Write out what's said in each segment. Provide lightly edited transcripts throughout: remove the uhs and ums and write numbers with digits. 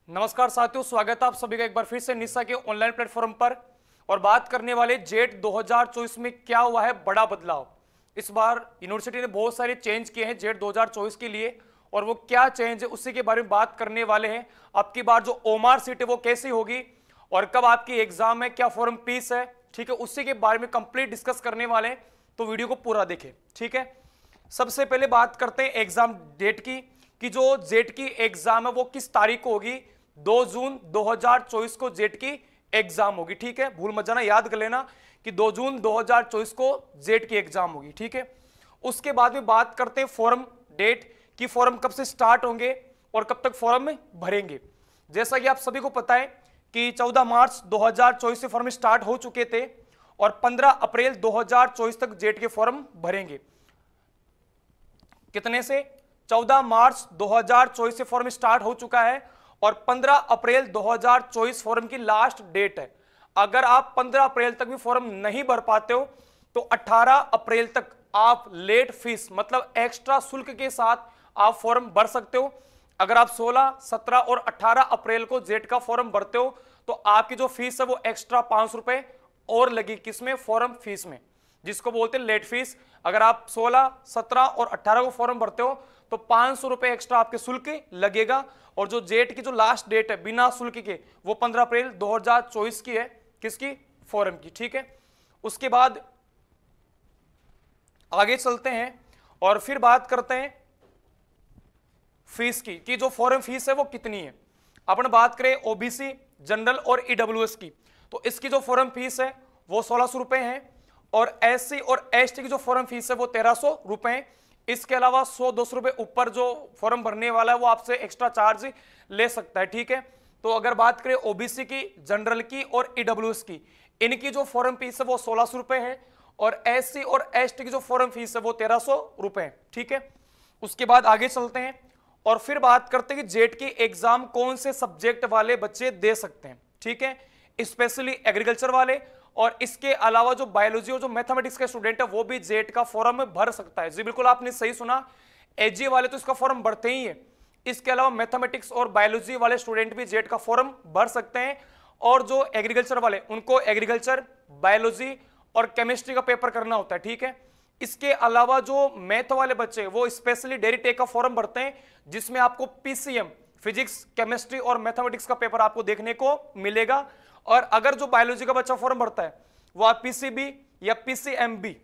नमस्कार साथियों, स्वागत है आप सभी का एक बार फिर से निशा के ऑनलाइन प्लेटफॉर्म पर। और बात करने वाले जेट 2024 में क्या हुआ है बड़ा बदलाव। इस बार यूनिवर्सिटी ने बहुत सारे चेंज किए हैं जेट 2024 के लिए, और वो क्या चेंज है उसी के बारे में बात करने वाले हैं। आपकी बार जो ओमार सीट है वो कैसी होगी और कब आपकी एग्जाम है, क्या फॉर्म फीस है, ठीक है, उसी के बारे में कंप्लीट डिस्कस करने वाले हैं। तो वीडियो को पूरा देखें, ठीक है। सबसे पहले बात करते हैं एग्जाम डेट की, कि जो जेट की एग्जाम है वो किस तारीख को होगी। 2 जून 2024 को जेट की एग्जाम होगी, ठीक है। भूल मत जाना, याद कर लेना कि 2 जून 2024 को जेट की एग्जाम होगी, ठीक है। उसके बाद में बात करते हैं फॉर्म डेट कि फॉर्म कब से स्टार्ट होंगे और कब तक फॉर्म भरेंगे। जैसा कि आप सभी को पता है कि 14 मार्च 2024 से फॉर्म स्टार्ट हो चुके थे और 15 अप्रैल 2024 तक जेट के फॉर्म भरेंगे। कितने से? 14 मार्च 2024 से फॉर्म स्टार्ट हो चुका है और 15 अप्रैल 2024 फॉर्म की लास्ट डेट है। अगर आप 15 अप्रैल तक भी फॉर्म नहीं भर पाते हो तो 18 अप्रैल तक आप लेट फीस मतलब एक्स्ट्रा शुल्क के साथ आप फॉर्म भर सकते हो। अगर आप 16, 17 और 18 अप्रैल को जेट का फॉर्म भरते हो तो आपकी जो फीस है वो एक्स्ट्रा 500 रुपए और लगी, किसमें? फॉर्म फीस में, जिसको बोलते हैं लेट फीस। अगर आप 16, 17 और 18 को फॉर्म भरते हो तो 500 रुपए एक्स्ट्रा आपके शुल्क लगेगा। और जो जेट की जो लास्ट डेट है बिना शुल्क के वो 15 अप्रैल 2024 की है। किसकी? फॉर्म की, ठीक है। उसके बाद आगे चलते हैं और फिर बात करते हैं फीस की, कि जो फॉर्म फीस है वो कितनी है। अपन बात करें ओबीसी, जनरल और ईडब्ल्यूएस की, तो इसकी जो फॉर्म फीस है वो 1600 रुपए है और एससी और एसटी की जो फॉर्म फीस है वो 1300 रुपए है। इसके अलावा 100-200 रुपए ऊपर जो फॉर्म भरने वाला है वो आपसे एक्स्ट्रा चार्ज ले सकता है, ठीक है। तो अगर बात करें ओबीसी की, जनरल की और ईडब्ल्यूएस की, इनकी जो फॉर्म फीस है वो 1600 रुपए है और एससी और एसटी की जो फॉर्म फीस है वो 1300 रुपए है, ठीक है। उसके बाद आगे चलते हैं और फिर बात करते हैं कि जेट की एग्जाम कौन से सब्जेक्ट वाले बच्चे दे सकते हैं, ठीक है। स्पेशली एग्रीकल्चर वाले, और इसके अलावा जो बायोलॉजी और जो मैथमेटिक्स के स्टूडेंट है वो भी जेट का फॉर्म भर सकता है। जी बिल्कुल, आपने सही सुना, एजी वाले तो इसका फॉर्म भरते ही है। इसके अलावा मैथमेटिक्स और बायोलॉजी वाले स्टूडेंट भी जेट का फॉर्म भर सकते हैं। और जो एग्रीकल्चर वाले उनको एग्रीकल्चर, बायोलॉजी और केमिस्ट्री का पेपर करना होता है, ठीक है। इसके अलावा जो मैथ वाले बच्चे वो स्पेशली डेरी टेक का फॉर्म भरते हैं, जिसमें आपको पीसीएम, फिजिक्स, केमिस्ट्री और मैथमेटिक्स का पेपर आपको देखने को मिलेगा। और अगर जो बायोलॉजी का बच्चा फॉर्म भरता है वो आप पीसीबी या पीसीएमबी,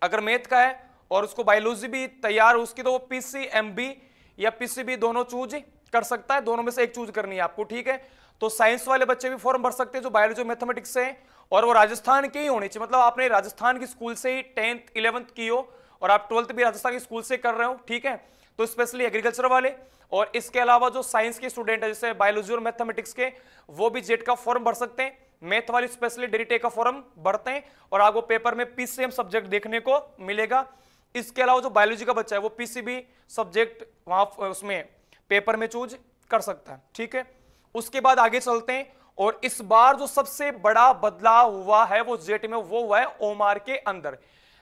अगर मैथ का है और उसको बायोलॉजी भी तैयार है उसकी, तो वो पीसीएमबी या पीसीबी दोनों चूज कर सकता है, दोनों में से एक चूज करनी है आपको, ठीक है। तो साइंस वाले बच्चे भी फॉर्म भर सकते हैं जो बायोलॉजी मैथमेटिक्स से है, और वो राजस्थान के ही होने चाहिए, मतलब आपने राजस्थान की स्कूल से ही 10th 11th की हो और आप 12th भी राजस्थान की स्कूल से कर रहे हो, ठीक है। तो स्पेशली एग्रीकल्चर वाले और इसके अलावा जो साइंस के स्टूडेंट है जैसे बायोलॉजी और मैथमेटिक्स के, वो भी जेट का फॉर्म भर सकते हैं। मैथ वाली स्पेशली डेरी टेक का फॉर्म भरते हैं और आपको पेपर में पीसीएम सब्जेक्ट देखने को मिलेगा। इसके अलावा जो बायोलॉजी का बच्चा है वो पीसीबी सब्जेक्ट वहां उसमें पेपर में चूज कर सकता है, ठीक है। उसके बाद आगे चलते हैं और इस बार जो सबसे बड़ा बदलाव हुआ है वो जेट में वो हुआ है ओमार के अंदर।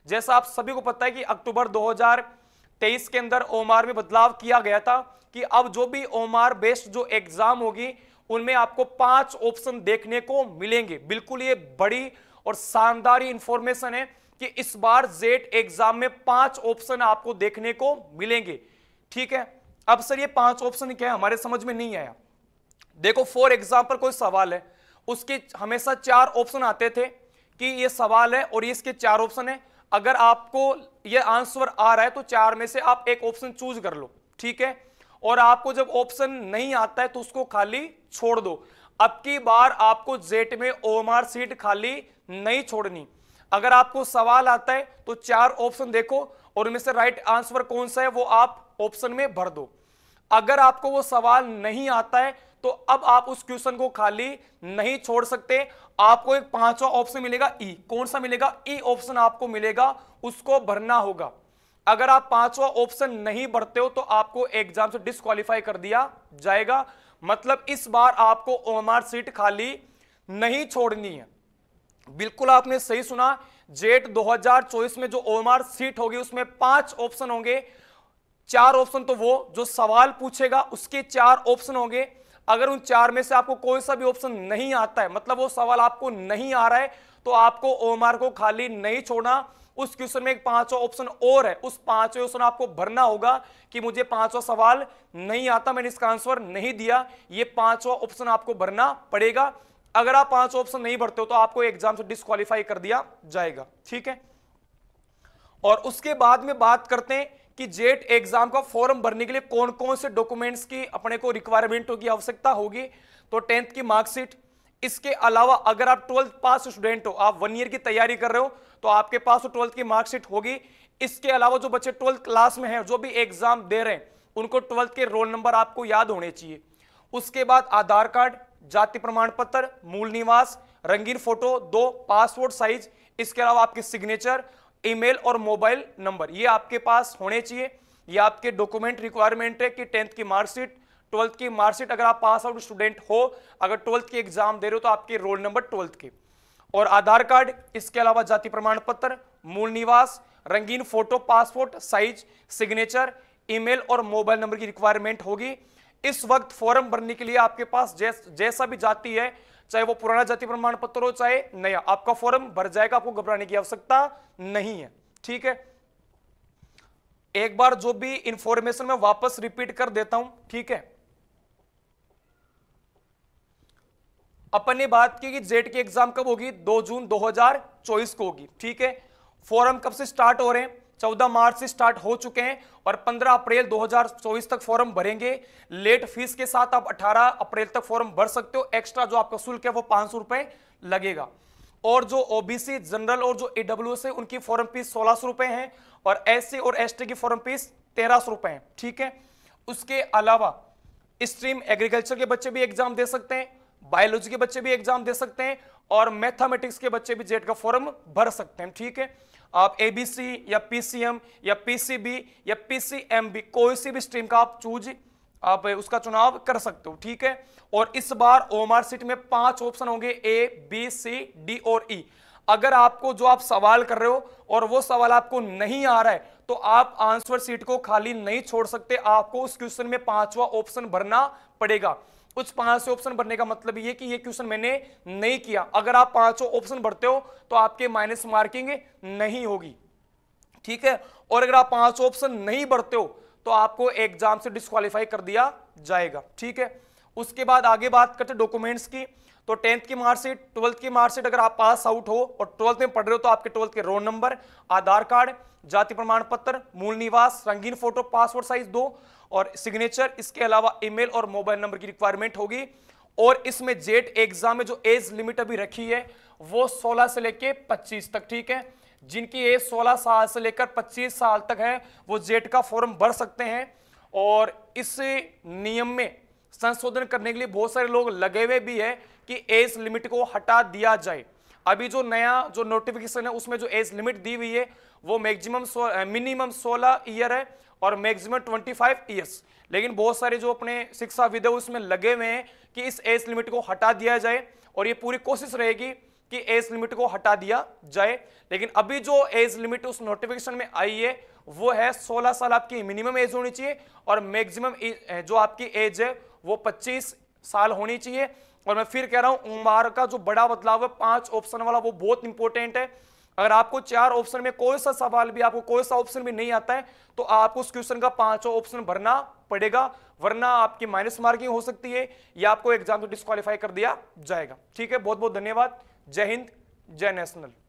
जैसा आप सभी को पता है कि अक्टूबर 2023 के अंदर ओमार में बदलाव किया गया था कि अब जो भी ओमार बेस्ड जो एग्जाम होगी उनमें आपको 5 ऑप्शन देखने को मिलेंगे। बिल्कुल ये बड़ी और शानदार इंफॉर्मेशन है कि इस बार जेट एग्जाम में 5 ऑप्शन आपको देखने को मिलेंगे, ठीक है। अब सर ये 5 ऑप्शन क्या है, हमारे समझ में नहीं आया। देखो फॉर एग्जाम्पल कोई सवाल है, उसके हमेशा 4 ऑप्शन आते थे कि ये सवाल है और ये इसके 4 ऑप्शन है। अगर आपको ये आंसर आ रहा है तो 4 में से आप एक ऑप्शन चूज कर लो, ठीक है। और आपको जब ऑप्शन नहीं आता है तो उसको खाली छोड़ दो। अब की बार आपको जेट में ओएमआर सीट खाली नहीं छोड़नी। अगर आपको सवाल आता है तो 4 ऑप्शन देखो और उनमें से राइट आंसर कौन सा है वो आप ऑप्शन में भर दो। अगर आपको वो सवाल नहीं आता है तो अब आप उस क्वेश्चन को खाली नहीं छोड़ सकते। आपको एक 5वां ऑप्शन मिलेगा ई। कौन सा मिलेगा? ई ऑप्शन आपको मिलेगा, उसको भरना होगा। अगर आप 5वां ऑप्शन नहीं भरते हो तो आपको एग्जाम से डिस्क्वालीफाई कर दिया जाएगा। मतलब इस बार आपको ओएमआर सीट खाली नहीं छोड़नी है। बिल्कुल आपने सही सुना, जेट 2024 में जो ओएमआर सीट होगी उसमें 5 ऑप्शन होंगे। 4 ऑप्शन तो वो जो सवाल पूछेगा उसके 4 ऑप्शन होंगे। अगर उन 4 में से आपको कोई सा भी ऑप्शन नहीं आता है, मतलब वो सवाल आपको नहीं आ रहा है, तो आपको ओएमआर को खाली नहीं छोड़ना। उस क्वेश्चन में एक 5वां ऑप्शन और है, उस 5वें ऑप्शन आपको भरना होगा कि मुझे 5वां सवाल नहीं आता, मैंने इसका आंसर नहीं दिया, ये 5वां ऑप्शन आपको भरना पड़ेगा। अगर आप 5 ऑप्शन नहीं भरते हो तो आपको एग्जाम से डिस्क्वालीफाई कर दिया जाएगा, ठीक है। और उसके बाद में बात करते हैं कि जेट एग्जाम का फॉर्म भरने के लिए कौन कौन से डॉक्यूमेंट्स की अपने को रिक्वायरमेंट की आवश्यकता होगी। तो 10th की मार्कशीट, इसके अलावा अगर आप 12th पास स्टूडेंट हो, आप 1 ईयर की तैयारी कर रहे हो, तो आपके पास तो 12th की मार्कशीट होगी। इसके अलावा जो बच्चे 12th क्लास में हैं, जो भी एग्जाम दे रहे हैं, उनको 12th के रोल नंबर आपको याद होने चाहिए। उसके बाद आधार कार्ड, जाति प्रमाण पत्र, मूल निवास, रंगीन फोटो 2 पासपोर्ट साइज, इसके अलावा आपके सिग्नेचर, ईमेल और मोबाइल नंबर, ये आपके पास होने चाहिए। ये आपके डॉक्यूमेंट रिक्वायरमेंट है कि 10th की मार्कशीट, 12th की मार्कशीट, अगर आप पास आउट स्टूडेंट हो, अगर 12th की एग्जाम दे रहे हो तो आपके रोल नंबर 12th के, और आधार कार्ड, इसके अलावा जाति प्रमाण पत्र, मूल निवास, रंगीन photo passport size, signature, email और मोबाइल नंबर की रिक्वायरमेंट होगी। इस वक्त फॉर्म भरने के लिए आपके पास जैसा भी जाति है, चाहे वो पुराना जाति प्रमाण पत्र हो चाहे नया, आपका फॉर्म भर जाएगा, आपको घबराने की आवश्यकता नहीं है, ठीक है। एक बार जो भी इंफॉर्मेशन मैं वापस रिपीट कर देता हूं, ठीक है। अपन ने बात की कि जेट की एग्जाम कब होगी, 2 जून 2024 को होगी, ठीक है। फॉर्म कब से स्टार्ट हो रहे हैं, 14 मार्च से स्टार्ट हो चुके हैं और 15 अप्रैल 2024 तक फॉर्म भरेंगे। लेट फीस के साथ आप 18 अप्रैल तक फॉर्म भर सकते हो। एक्स्ट्रा जो आपका शुल्क है वो 500 रुपए लगेगा। और जो ओबीसी, जनरल और जो ईडब्ल्यूएस है, उनकी फॉर्म फीस 1600 रुपए है, और एससी और एसटी की फॉर्म फीस 1300 रुपए है, ठीक है। उसके अलावा स्ट्रीम एग्रीकल्चर के बच्चे भी एग्जाम दे सकते हैं, बायोलॉजी के बच्चे भी एग्जाम दे सकते हैं, और मैथमेटिक्स के बच्चे भी जेट का फॉर्म भर सकते हैं, ठीक है। आप एबीसी या पीसीएम या पीसीबी या पीसीएमबी, कोई सी भी स्ट्रीम का आप उसका चुनाव कर सकते हो, ठीक है। और इस बार ओएमआर सीट में 5 ऑप्शन होंगे, ए बी सी डी और ई। अगर आपको जो आप सवाल कर रहे हो और वो सवाल आपको नहीं आ रहा है, तो आप आंसर सीट को खाली नहीं छोड़ सकते, आपको उस क्वेश्चन में 5वां ऑप्शन भरना पड़ेगा। कुछ 5 ऑप्शन भरने का मतलब ये कि ये क्वेश्चन मैंने नहीं किया। अगर आप 5 ऑप्शन भरते हो तो आपके माइनस मार्किंग नहीं होगी, ठीक है। और अगर आप 5 ऑप्शन नहीं भरते हो तो आपको एग्जाम से डिस्क्वालीफाई कर दिया जाएगा, ठीक है। उसके बाद आगे बात करते हैं डॉक्यूमेंट्स की। तो 10th की मार्कशीट, 12th की मार्कशीट, अगर आप पास आउट हो और 12th में पढ़ रहे हो तो आपके 12th के रोल नंबर, आधार कार्ड, जाति प्रमाण पत्र, मूल निवास, रंगीन फोटो पासपोर्ट साइज 2 और सिग्नेचर, इसके अलावा ईमेल और मोबाइल नंबर की रिक्वायरमेंट होगी। और इसमें जेट एग्जाम में जो एज लिमिट अभी रखी है वो 16 से लेकर 25 तक, ठीक है। जिनकी एज 16 साल से लेकर 25 साल तक है वो जेट का फॉर्म भर सकते हैं। और इस नियम में संशोधन करने के लिए बहुत सारे लोग लगे हुए भी है कि एज लिमिट को हटा दिया जाए। अभी जो नया जो नोटिफिकेशन है उसमें जो एज लिमिट दी हुई है वो मिनिमम 16 ईयर है और मैक्सिमम 25 ईयर्स। लेकिन बहुत सारे जो अपने शिक्षाविद है उसमें लगे हुए हैं कि इस एज लिमिट को हटा दिया जाए, और ये पूरी कोशिश रहेगी कि एज लिमिट को हटा दिया जाए। लेकिन अभी जो एज लिमिट उस नोटिफिकेशन में आई है वो है 16 साल आपकी मिनिमम एज होनी चाहिए, और मैक्सिमम जो आपकी एज है वो 25 साल होनी चाहिए। और मैं फिर कह रहा हूं, उम्र का जो बड़ा बदलाव है 5 ऑप्शन वाला वो बहुत इंपॉर्टेंट है। अगर आपको 4 ऑप्शन में कोई सा सवाल भी, आपको कोई सा ऑप्शन भी नहीं आता है तो आपको उस क्वेश्चन का 5वां ऑप्शन भरना पड़ेगा, वरना आपकी माइनस मार्किंग हो सकती है या आपको एग्जाम से डिस्क्वालीफाई कर दिया जाएगा, ठीक है। बहुत बहुत धन्यवाद। जय हिंद, जय नेशनल।